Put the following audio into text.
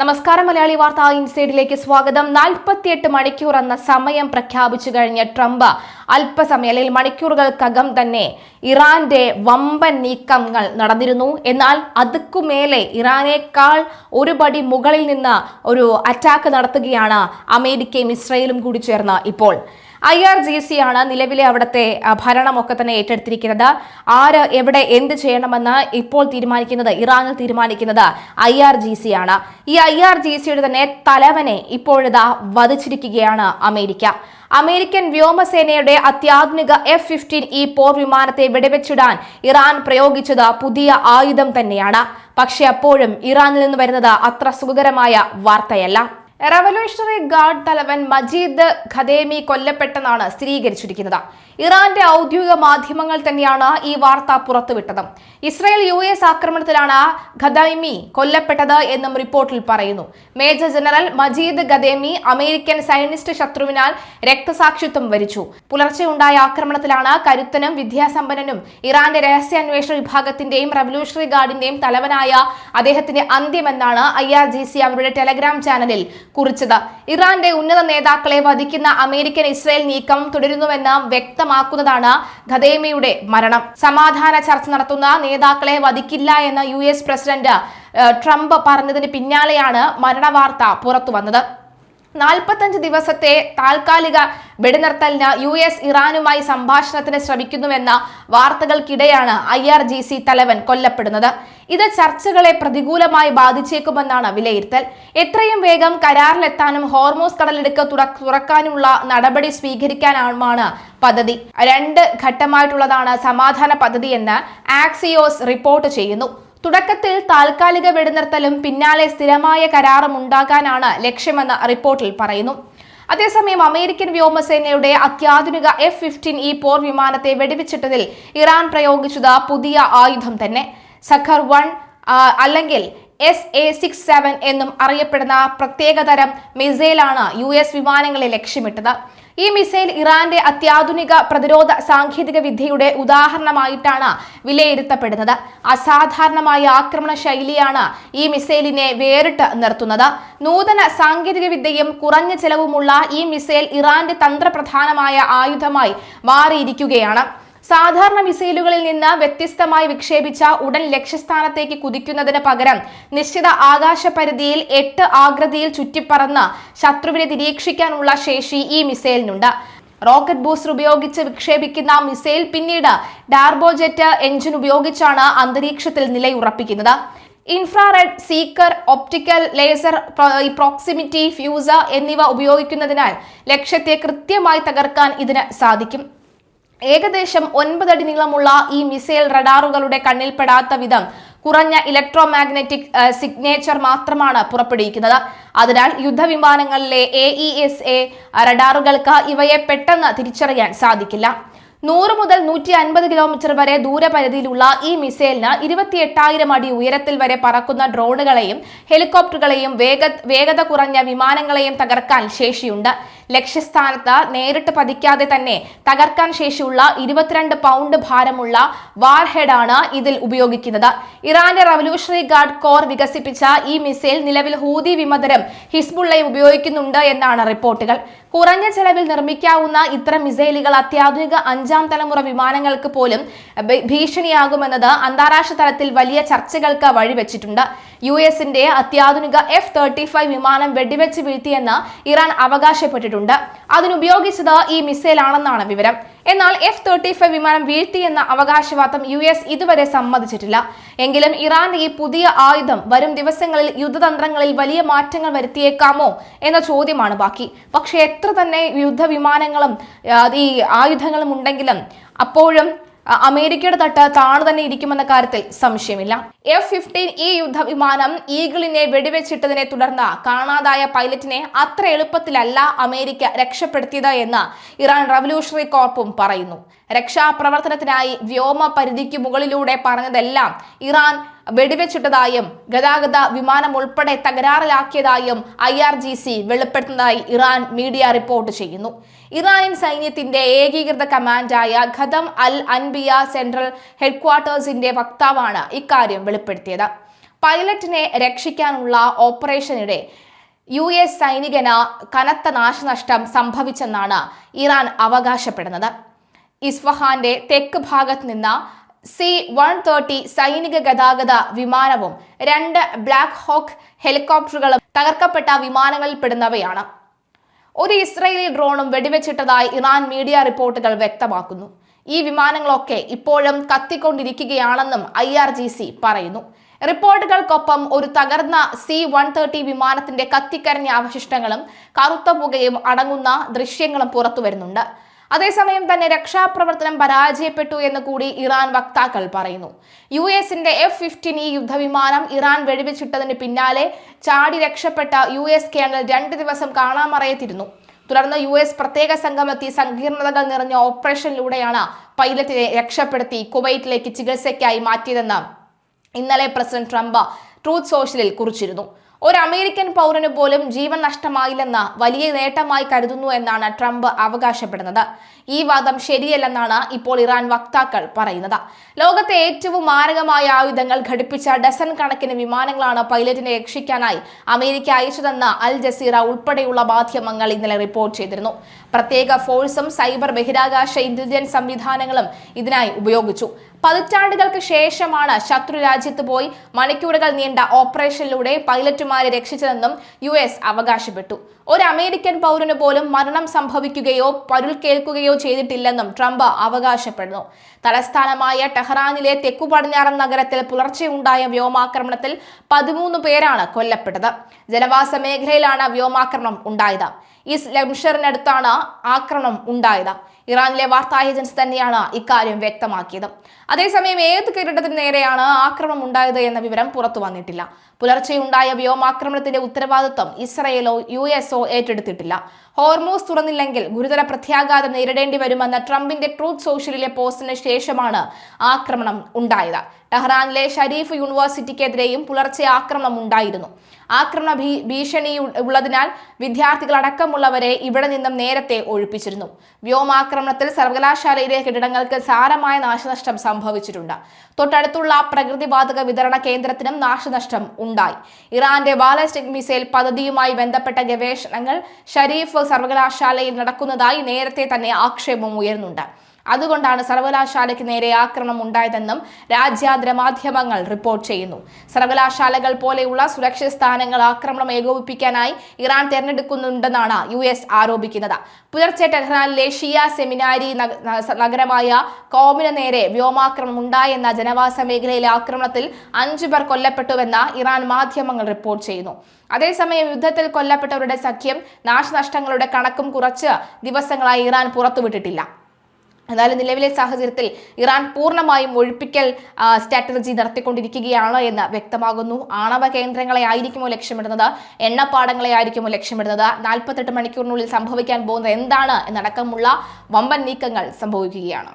നമസ്കാരം. മലയാളി വാർത്ത ഇൻസൈഡിലേക്ക് സ്വാഗതം. 48 മണിക്കൂർ എന്ന സമയം പ്രഖ്യാപിച്ചു കഴിഞ്ഞ ട്രംപ് അല്പസമയം അല്ലെങ്കിൽ മണിക്കൂറുകൾക്കകം തന്നെ ഇറാന്റെ വമ്പൻ നീക്കങ്ങൾ നടന്നിരുന്നു. എന്നാൽ അതുക്കുമേലെ ഇറാനേക്കാൾ ഒരു പടി മുകളിൽ നിന്ന് ഒരു അറ്റാക്ക് നടത്തുകയാണ് അമേരിക്കയും ഇസ്രയേലും കൂടി ചേർന്ന് ഇപ്പോൾ. IRGC ആണ് നിലവിലെ അവിടുത്തെ ഭരണമൊക്കെ തന്നെ ഏറ്റെടുത്തിരിക്കുന്നത്. ആര് എവിടെ എന്ത് ചെയ്യണമെന്ന് ഇപ്പോൾ തീരുമാനിക്കുന്നത്, ഇറാനിൽ തീരുമാനിക്കുന്നത് IRGC ആണ്. ഈ IRGCയുടെ തന്നെ തലവനെ ഇപ്പോഴിതാ വധിച്ചിരിക്കുകയാണ് അമേരിക്ക. അമേരിക്കൻ വ്യോമസേനയുടെ അത്യാധുനിക F-15E പോർ വിമാനത്തെ വെടിവെച്ചിടാൻ ഇറാൻ പ്രയോഗിച്ചത് പുതിയ ആയുധം തന്നെയാണ്. പക്ഷെ അപ്പോഴും ഇറാനിൽ നിന്ന് വരുന്നത് അത്ര സുഖകരമായ വാർത്തയല്ല. റവല്യൂഷണറി ഗാർഡ് തലവൻ മജീദ് ഖദേമി കൊല്ലപ്പെട്ടെന്നാണ് സ്ഥിരീകരിച്ചിരിക്കുന്നത്. ഇറാന്റെ ഔദ്യോഗിക മാധ്യമങ്ങൾ തന്നെയാണ് ഈ വാർത്ത പുറത്തുവിട്ടത്. ഇസ്രായേൽ US ആക്രമണത്തിലാണ് ഖദേമി കൊല്ലപ്പെട്ടത് എന്നും റിപ്പോർട്ടിൽ പറയുന്നു. Major general Majid Khademi American Zionist ശത്രുവിനാൽ രക്തസാക്ഷിത്വം വരിച്ചു. പുലർച്ചെ ഉണ്ടായ ആക്രമണത്തിലാണ് കരുത്തനും വിദ്യാസമ്പന്നനും ഇറാന്റെ രഹസ്യാന്വേഷണ വിഭാഗത്തിന്റെയും റവല്യൂഷണറി ഗാർഡിന്റെയും തലവനായ അദ്ദേഹത്തിന്റെ അന്ത്യമെന്നാണ് IRGC അവരുടെ ടെലഗ്രാം ചാനലിൽ കുറിച്ചത്. ഇറാന്റെ ഉന്നത നേതാക്കളെ വധിക്കുന്ന അമേരിക്കൻ ഇസ്രായേൽ നീക്കം തുടരുന്നുവെന്ന് വ്യക്തമാക്കുന്നതാണ് ഖദേമിയുടെ മരണം. സമാധാന ചർച്ച നടത്തുന്ന നേതാക്കളെ വധിക്കില്ല എന്ന് US പ്രസിഡന്റ് ട്രംപ് പറഞ്ഞതിന് പിന്നാലെയാണ് മരണവാർത്ത പുറത്തു വന്നത്. 45 ദിവസത്തെ താൽക്കാലിക വെടിനിർത്തലിന് US ഇറാനുമായി സംഭാഷണത്തിന് ശ്രമിക്കുന്നുവെന്ന വാർത്തകൾക്കിടെയാണ് IRGC തലവൻ കൊല്ലപ്പെടുന്നത്. ഇത് ചർച്ചകളെ പ്രതികൂലമായി ബാധിച്ചേക്കുമെന്നാണ് വിലയിരുത്തൽ. എത്രയും വേഗം കരാറിലെത്താനും ഹോർമോസ് കടലിടുക്ക് തുറക്കാനുമുള്ള നടപടി സ്വീകരിക്കാനുമാണ് പദ്ധതി. 2 ഘട്ടമായിട്ടുള്ളതാണ് സമാധാന പദ്ധതിയെന്ന് ആക്സിയോസ് റിപ്പോർട്ട് ചെയ്യുന്നു. തുടക്കത്തിൽ താൽക്കാലിക വെടിനിർത്തലും പിന്നാലെ സ്ഥിരമായ കരാറും ഉണ്ടാകാനാണ് ലക്ഷ്യമെന്ന് റിപ്പോർട്ടിൽ പറയുന്നു. അതേസമയം അമേരിക്കൻ വ്യോമസേനയുടെ അത്യാധുനിക F-15E പോർ വിമാനത്തെ വെടിവെച്ചിട്ടതിൽ ഇറാൻ പ്രയോഗിച്ചത് പുതിയ ആയുധം തന്നെ. സഖർ 1 അല്ലെങ്കിൽ SA-67 എന്നും അറിയപ്പെടുന്ന പ്രത്യേകതരം മിസൈലാണ് US വിമാനങ്ങളെ ലക്ഷ്യമിട്ടത്. ഈ മിസൈൽ ഇറാന്റെ അത്യാധുനിക പ്രതിരോധ സാങ്കേതിക വിദ്യയുടെ ഉദാഹരണമായിട്ടാണ് വിലയിരുത്തപ്പെടുന്നത്. അസാധാരണമായ ആക്രമണ ശൈലിയാണ് ഈ മിസൈലിനെ വേറിട്ട് നിർത്തുന്നത്. നൂതന സാങ്കേതിക വിദ്യയും കുറഞ്ഞ ചെലവുമുള്ള ഈ മിസൈൽ ഇറാന്റെ തന്ത്രപ്രധാനമായ ആയുധമായി മാറിയിരിക്കുകയാണ്. സാധാരണ മിസൈലുകളിൽ നിന്ന് വ്യത്യസ്തമായി വിക്ഷേപിച്ച ഉടൻ ലക്ഷ്യസ്ഥാനത്തേക്ക് കുതിക്കുന്നതിന് പകരം നിശ്ചിത ആകാശ പരിധിയിൽ 8 ആകൃതിയിൽ ചുറ്റിപ്പറന്ന് ശത്രുവിനെ നിരീക്ഷിക്കാനുള്ള ശേഷി ഈ മിസൈലിനുണ്ട്. റോക്കറ്റ് ബൂസ്റ്റർ ഉപയോഗിച്ച് വിക്ഷേപിക്കുന്ന മിസൈൽ പിന്നീട് ടാർബോജെറ്റ് എഞ്ചിൻ ഉപയോഗിച്ചാണ് അന്തരീക്ഷത്തിൽ നിലയുറപ്പിക്കുന്നത്. Infrared, seeker, optical, laser, proximity fuser എന്നിവ ഉപയോഗിക്കുന്നതിനാൽ ലക്ഷ്യത്തെ കൃത്യമായി തകർക്കാൻ ഇതിന് സാധിക്കും. ഏകദേശം 9 അടി നീളമുള്ള ഈ മിസൈൽ റഡാറുകളുടെ കണ്ണിൽപ്പെടാത്ത വിധം കുറഞ്ഞ ഇലക്ട്രോമാഗ്നറ്റിക് സിഗ്നേച്ചർ മാത്രമാണ് പുറപ്പെടുവിക്കുന്നത്. അതിനാൽ യുദ്ധവിമാനങ്ങളിലെ AESA റഡാറുകൾക്ക് ഇവയെ പെട്ടെന്ന് തിരിച്ചറിയാൻ സാധിക്കില്ല. 100 മുതൽ 150 കിലോമീറ്റർ വരെ ദൂരപരിധിയിലുള്ള ഈ മിസൈലിന് 28,000 അടി ഉയരത്തിൽ വരെ പറക്കുന്ന ഡ്രോണുകളെയും ഹെലികോപ്റ്ററുകളെയും വേഗത കുറഞ്ഞ വിമാനങ്ങളെയും തകർക്കാൻ ശേഷിയുണ്ട്. ലക്ഷ്യസ്ഥാനത്ത് നേരിട്ട് പതിക്കാതെ തന്നെ തകർക്കാൻ ശേഷിയുള്ള 22 പൗണ്ട് ഭാരമുള്ള വാർഹെഡാണ് ഇതിൽ ഉപയോഗിക്കുന്നത്. ഇറാന്റെ റവല്യൂഷണറി ഗാർഡ് കോർ വികസിപ്പിച്ച ഈ മിസൈൽ നിലവിൽ ഹൂതി വിമതരും ഹിസ്ബുള്ളയും ഉപയോഗിക്കുന്നുണ്ട് എന്നാണ് റിപ്പോർട്ടുകൾ. കുറഞ്ഞ ചെലവിൽ നിർമ്മിക്കാവുന്ന ഇത്തരം മിസൈലുകൾ അത്യാധുനിക 5ാം തലമുറ വിമാനങ്ങൾക്ക് പോലും ഭീഷണിയാകുമെന്നത് അന്താരാഷ്ട്ര തലത്തിൽ വലിയ ചർച്ചകൾക്ക് വഴിവെച്ചിട്ടുണ്ട്. USന്റെ അത്യാധുനിക F-35 വിമാനം വെടിവെച്ച് വീഴ്ത്തിയെന്ന് ഇറാൻ അവകാശപ്പെട്ടിട്ടുണ്ട്. അതിനുപയോഗിച്ചത് ഈ മിസൈലാണെന്നാണ് വിവരം. എന്നാൽ F-35 വിമാനം വീഴ്ത്തിയെന്ന അവകാശവാദം US ഇതുവരെ സമ്മതിച്ചിട്ടില്ല. എങ്കിലും ഇറാന്റെ ഈ പുതിയ ആയുധം വരും ദിവസങ്ങളിൽ യുദ്ധതന്ത്രങ്ങളിൽ വലിയ മാറ്റങ്ങൾ വരുത്തിയേക്കാമോ എന്ന ചോദ്യമാണ് ബാക്കി. പക്ഷെ എത്ര തന്നെ യുദ്ധവിമാനങ്ങളും ഈ ആയുധങ്ങളും ഉണ്ടെങ്കിലും അപ്പോഴും അമേരിക്കയുടെ തട്ട് താണു തന്നെ ഇരിക്കുമെന്ന കാര്യത്തിൽ സംശയമില്ല. F-15E യുദ്ധവിമാനം ഈഗിളിനെ വെടിവെച്ചിട്ടതിനെ തുടർന്ന് കാണാതായ പൈലറ്റിനെ അത്ര എളുപ്പത്തിലല്ല അമേരിക്ക രക്ഷപ്പെടുത്തിയത് എന്ന് ഇറാൻ റവല്യൂഷണറി കോർപ്പും പറയുന്നു. രക്ഷാപ്രവർത്തനത്തിനായി വ്യോമ പരിധിക്ക് മുകളിലൂടെ പറഞ്ഞതെല്ലാം ഇറാൻ വെടിവെച്ചിട്ടതായും ഗതാഗത വിമാനം ഉൾപ്പെടെ തകരാറിലാക്കിയതായും IRGC വെളിപ്പെടുത്തുന്നതായി ഇറാൻ മീഡിയ റിപ്പോർട്ട് ചെയ്യുന്നു. ഇറാനിയൻ സൈന്യത്തിന്റെ ഏകീകൃത കമാൻഡായ ഖദം അൽ അൻബിയ സെൻട്രൽ ഹെഡ്ക്വാർട്ടേഴ്സിന്റെ വക്താവാണ് ഇക്കാര്യം വെളിപ്പെടുത്തിയത്. പൈലറ്റിനെ രക്ഷിക്കാനുള്ള ഓപ്പറേഷനിടെ US സൈനികന് കനത്ത നാശനഷ്ടം സംഭവിച്ചെന്നാണ് ഇറാൻ അവകാശപ്പെടുന്നത്. ഇസ്ഫഹാന്റെ തെക്ക് ഭാഗത്ത് നിന്ന് C-130 സൈനിക ഗതാഗത വിമാനവും 2 ബ്ലാക്ക് ഹോക്ക് ഹെലികോപ്റ്ററുകളും തകർക്കപ്പെട്ട വിമാനങ്ങളിൽ പെടുന്നവയാണ്. ഒരു ഇസ്രയേലി ഡ്രോണും വെടിവെച്ചിട്ടതായി ഇറാൻ മീഡിയ റിപ്പോർട്ടുകൾ വ്യക്തമാക്കുന്നു. ഈ വിമാനങ്ങളൊക്കെ ഇപ്പോഴും കത്തിക്കൊണ്ടിരിക്കുകയാണെന്നും IRGC പറയുന്നു. റിപ്പോർട്ടുകൾക്കൊപ്പം ഒരു തകർന്ന C-130 വിമാനത്തിന്റെ കത്തിക്കരിഞ്ഞ അവശിഷ്ടങ്ങളും കറുത്ത പുകയും അടങ്ങുന്ന ദൃശ്യങ്ങളും പുറത്തുവരുന്നുണ്ട്. അതേസമയം തന്നെ രക്ഷാപ്രവർത്തനം പരാജയപ്പെട്ടു എന്ന് കൂടി ഇറാൻ വക്താക്കൾ പറയുന്നു. US-ന്റെ F-15E യുദ്ധവിമാനം ഇറാൻ വെടിവെച്ചിട്ടതിന് പിന്നാലെ ചാടി രക്ഷപ്പെട്ട US കേണൽ 2 ദിവസം കാണാമറയത്തിരുന്നു. തുടർന്ന് US പ്രത്യേക സംഘമെത്തി സങ്കീർണതകൾ നിറഞ്ഞ ഓപ്പറേഷനിലൂടെയാണ് പൈലറ്റിനെ രക്ഷപ്പെടുത്തി കുവൈറ്റിലേക്ക് ചികിത്സയ്ക്കായി മാറ്റിയതെന്ന് ഇന്നലെ പ്രസിഡന്റ് ട്രംപ് ട്രൂത്ത് സോഷ്യലിൽ കുറിച്ചിരുന്നു. ഒരു അമേരിക്കൻ പൗരന് പോലും ജീവൻ നഷ്ടമായില്ലെന്ന് വലിയ നേട്ടമായി കരുതുന്നു എന്നാണ് ട്രംപ് അവകാശപ്പെടുന്നത്. ഈ വാദം ശരിയല്ലെന്നാണ് ഇപ്പോൾ ഇറാൻ വക്താക്കൾ പറയുന്നത്. ലോകത്തെ ഏറ്റവും മാരകമായ ആയുധങ്ങൾ ഘടിപ്പിച്ച ഡസൻ കണക്കിന് വിമാനങ്ങളാണ് പൈലറ്റിനെ രക്ഷിക്കാനായി അമേരിക്ക അയച്ചതെന്ന് അൽ ജസീറ ഉൾപ്പെടെയുള്ള മാധ്യമങ്ങൾ ഇന്നലെ റിപ്പോർട്ട് ചെയ്തിരുന്നു. പ്രത്യേക ഫോഴ്സും സൈബർ ബഹിരാകാശ ഇന്റലിജൻസ് സംവിധാനങ്ങളും ഇതിനായി ഉപയോഗിച്ചു. പതിറ്റാണ്ടുകൾക്ക് ശേഷമാണ് ശത്രു രാജ്യത്ത് പോയി മണിക്കൂറുകൾ നീണ്ട ഓപ്പറേഷനിലൂടെ പൈലറ്റുമാരെ രക്ഷിച്ചതെന്നും US അവകാശപ്പെട്ടു. ഒരു അമേരിക്കൻ പൗരന് പോലും മരണം സംഭവിക്കുകയോ പരുക്കേൽക്കുകയോ ചെയ്തിട്ടില്ലെന്നും ട്രംപ് അവകാശപ്പെടുന്നു. തലസ്ഥാനമായ ടെഹ്റാനിലെ തെക്കു പടിഞ്ഞാറൻ നഗരത്തിൽ പുലർച്ചെ ഉണ്ടായ വ്യോമാക്രമണത്തിൽ 13 പേരാണ് കൊല്ലപ്പെട്ടത്. ജനവാസ മേഖലയിലാണ് വ്യോമാക്രമണം ഉണ്ടായത്. ഈസ്റ്റ് ലംഷറിനടുത്താണ് ആക്രമണം ഉണ്ടായത്. ഇറാനിലെ വാർത്താ ഏജൻസി തന്നെയാണ് ഇക്കാര്യം വ്യക്തമാക്കിയത്. അതേസമയം ഏത് കെട്ടിടത്തിന് നേരെയാണ് ആക്രമണം ഉണ്ടായത് എന്ന വിവരം പുറത്തു വന്നിട്ടില്ല. പുലർച്ചെയുണ്ടായ വ്യോമാക്രമണത്തിന്റെ ഉത്തരവാദിത്വം ഇസ്രയേലോ US ഏറ്റെടുത്തിട്ടില്ല. ഹോർമൂസ് തുറന്നില്ലെങ്കിൽ ഗുരുതര പ്രത്യാഘാതം നേരിടേണ്ടി വരുമെന്ന ട്രംപിന്റെ ട്രൂത്ത് സോഷ്യലിലെ പോസ്റ്റിന് ശേഷമാണ് ആക്രമണം ഉണ്ടായത്. ടെഹ്റാനിലെ ഷരീഫ് യൂണിവേഴ്സിറ്റിക്കെതിരെയും പുലർച്ചെ ആക്രമണം ഉണ്ടായിരുന്നു. ആക്രമണ ഭീഷണി ഉള്ളതിനാൽ വിദ്യാർത്ഥികളടക്കമുള്ളവരെ ഇവിടെ നിന്നും നേരത്തെ ഒഴിപ്പിച്ചിരുന്നു. വ്യോമാക്രമണത്തിൽ സർവകലാശാലയിലെ കെട്ടിടങ്ങൾക്ക് സാരമായ നാശനഷ്ടം സംഭവിച്ചിട്ടുണ്ട്. തൊട്ടടുത്തുള്ള പ്രകൃതിവാതക വിതരണ കേന്ദ്രത്തിനും നാശനഷ്ടം ഉണ്ടായി. ഇറാന്റെ ബാലിസ്റ്റിക് മിസൈൽ പദ്ധതിയുമായി ബന്ധപ്പെട്ട ഗവേഷണങ്ങൾ ഷരീഫ് സർവകലാശാലയിൽ നടക്കുന്നതായി നേരത്തെ തന്നെ ആക്ഷേപം ഉയർന്നുണ്ട്. അതുകൊണ്ടാണ് സർവകലാശാലയ്ക്ക് നേരെ ആക്രമണം ഉണ്ടായതെന്നും രാജ്യാന്തര മാധ്യമങ്ങൾ റിപ്പോർട്ട് ചെയ്യുന്നു. സർവകലാശാലകൾ പോലെയുള്ള സുരക്ഷിത സ്ഥാനങ്ങൾ ആക്രമണം ഏകോപിപ്പിക്കാനായി ഇറാൻ തിരഞ്ഞെടുക്കുന്നുണ്ടെന്നാണ് US ആരോപിക്കുന്നത്. പുലർച്ചെ ടെഹ്റാനിലെ ഷിയ സെമിനാരി നഗരമായ കോമിന് നേരെ വ്യോമാക്രമണം ഉണ്ടായെന്ന ജനവാസ മേഖലയിലെ ആക്രമണത്തിൽ 5 പേർ കൊല്ലപ്പെട്ടുവെന്ന് ഇറാൻ മാധ്യമങ്ങൾ റിപ്പോർട്ട് ചെയ്യുന്നു. അതേസമയം യുദ്ധത്തിൽ കൊല്ലപ്പെട്ടവരുടെ സഖ്യം നാശനഷ്ടങ്ങളുടെ കണക്കും കുറച്ച് ദിവസങ്ങളായി ഇറാൻ പുറത്തുവിട്ടിട്ടില്ല. എന്നാലും നിലവിലെ സാഹചര്യത്തിൽ ഇറാൻ പൂർണ്ണമായും ഒഴിപ്പിക്കൽ സ്ട്രാറ്റജി നടത്തിക്കൊണ്ടിരിക്കുകയാണ് എന്ന് വ്യക്തമാകുന്നു. ആണവ കേന്ദ്രങ്ങളെ ആയിരിക്കുമോ ലക്ഷ്യമിടുന്നത്, എണ്ണപ്പാടങ്ങളെ ആയിരിക്കുമോ ലക്ഷ്യമിടുന്നത്, 48 മണിക്കൂറിനുള്ളിൽ സംഭവിക്കാൻ പോകുന്നത് എന്താണ് എന്നടക്കമുള്ള വമ്പൻ നീക്കങ്ങൾ സംഭവിക്കുകയാണ്.